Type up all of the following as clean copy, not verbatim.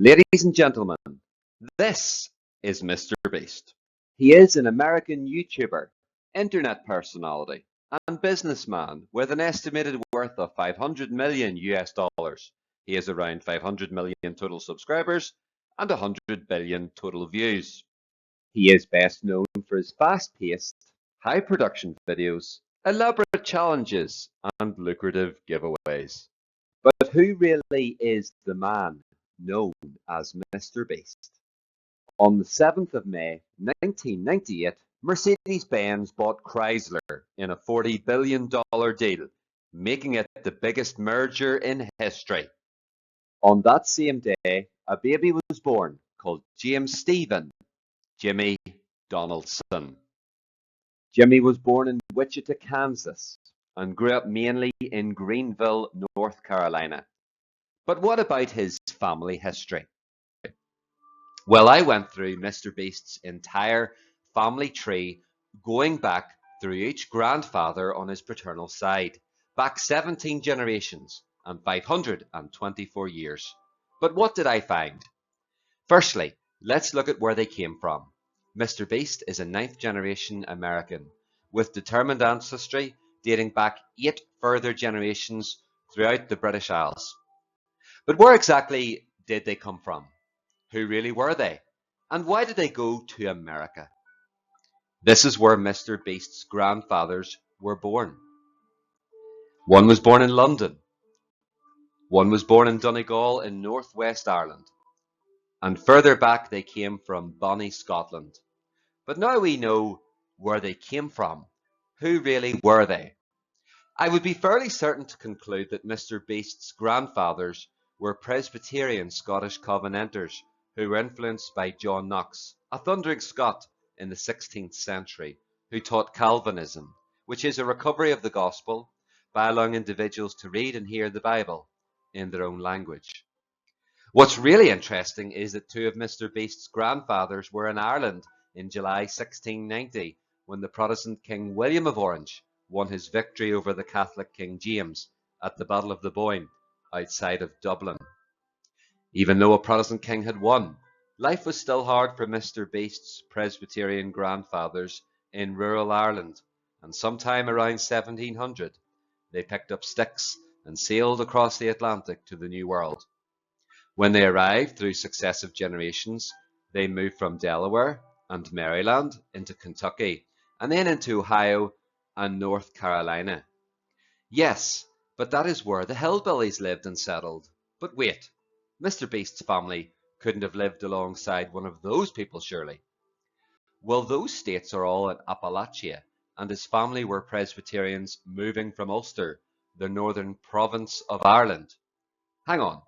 Ladies and gentlemen, this is Mr. Beast. He is an American YouTuber, internet personality, and businessman with an estimated worth of 500 million US dollars. He has around 500 million total subscribers and 100 billion total views. He is best known for his fast-paced, high-production videos, elaborate challenges, and lucrative giveaways. But who really is the man known as Mr. Beast? On the 7th of May 1998, Mercedes-Benz bought Chrysler in a $40 billion deal, making it the biggest merger in history. On that same day, a baby was born called James Stephen Jimmy Donaldson. Jimmy was born in Wichita, Kansas, and grew up mainly in Greenville, North Carolina. But what about his family history? Well, I went through Mr. Beast's entire family tree, going back through each grandfather on his paternal side, back 17 generations and 524 years. But what did I find? Firstly, let's look at where they came from. Mr. Beast is a 9th generation American with determined ancestry dating back 8 further generations throughout the British Isles. But where exactly did they come from? Who really were they? And why did they go to America? This is where Mr. Beast's grandfathers were born. One was born in London. One was born in Donegal in northwest Ireland. And further back they came from Bonnie, Scotland. But now we know where they came from. Who really were they? I would be fairly certain to conclude that Mr. Beast's grandfathers were Presbyterian Scottish Covenanters who were influenced by John Knox, a thundering Scot in the 16th century, who taught Calvinism, which is a recovery of the gospel by allowing individuals to read and hear the Bible in their own language. What's really interesting is that 2 of Mr. Beast's grandfathers were in Ireland in July 1690, when the Protestant King William of Orange won his victory over the Catholic King James at the Battle of the Boyne outside of Dublin. Even though a Protestant king had won, life was still hard for Mr. Beast's Presbyterian grandfathers in rural Ireland, and sometime around 1700, they picked up sticks and sailed across the Atlantic to the New World. When they arrived through successive generations, they moved from Delaware and Maryland into Kentucky, and then into Ohio and North Carolina. Yes, but that is where the hillbillies lived and settled. But wait, Mr. Beast's family couldn't have lived alongside one of those people, surely. Well, those states are all in Appalachia, and his family were Presbyterians moving from Ulster, the northern province of Ireland. Hang on,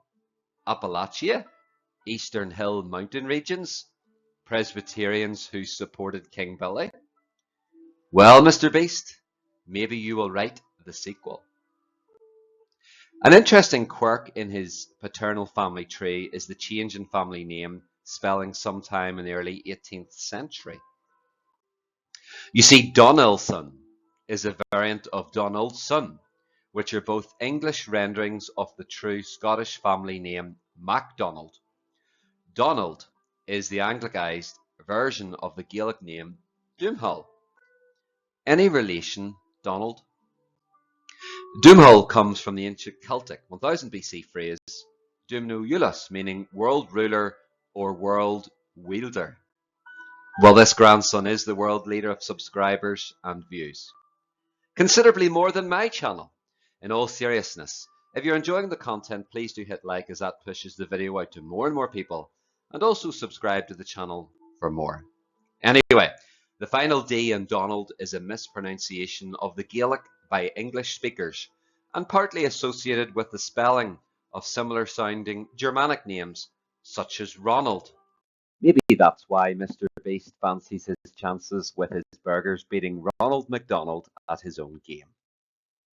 Appalachia? Eastern Hill Mountain regions? Presbyterians who supported King Billy? Well, Mr. Beast, maybe you will write the sequel. An interesting quirk in his paternal family tree is the change in family name spelling sometime in the early 18th century. You see, Donaldson is a variant of Donaldson, which are both English renderings of the true Scottish family name MacDonald. Donald is the Anglicized version of the Gaelic name Doomhall. Any relation, Donald? Doomhall comes from the ancient Celtic 1000 BC phrase Doomno Iulus, meaning world ruler or world wielder. Well, this grandson is the world leader of subscribers and views. Considerably more than my channel. In all seriousness, if you're enjoying the content, please do hit like, as that pushes the video out to more and more people, and also subscribe to the channel for more. Anyway, the final D in Donald is a mispronunciation of the Gaelic by English speakers, and partly associated with the spelling of similar sounding Germanic names, such as Ronald. Maybe that's why Mr. Beast fancies his chances with his burgers beating Ronald McDonald at his own game.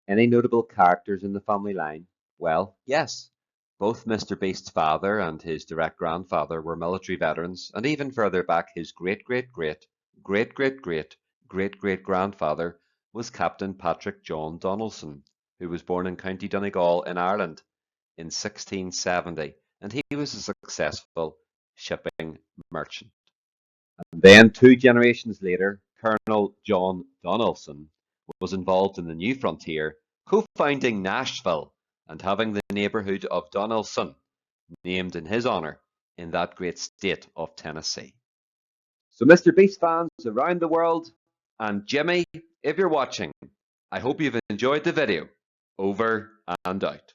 Any notable characters in the family line? Well, yes. Both Mr. Beast's father and his direct grandfather were military veterans, and even further back his great-great-great-great-great-great-great-grandfather was Captain Patrick John Donaldson, who was born in County Donegal in Ireland in 1670 and he was a successful shipping merchant. And then 2 generations later, Colonel John Donaldson was involved in the new frontier, co-founding Nashville and having the neighborhood of Donaldson named in his honor in that great state of Tennessee. So Mr. Beast fans around the world, and Jimmy, if you're watching, I hope you've enjoyed the video. Over and out.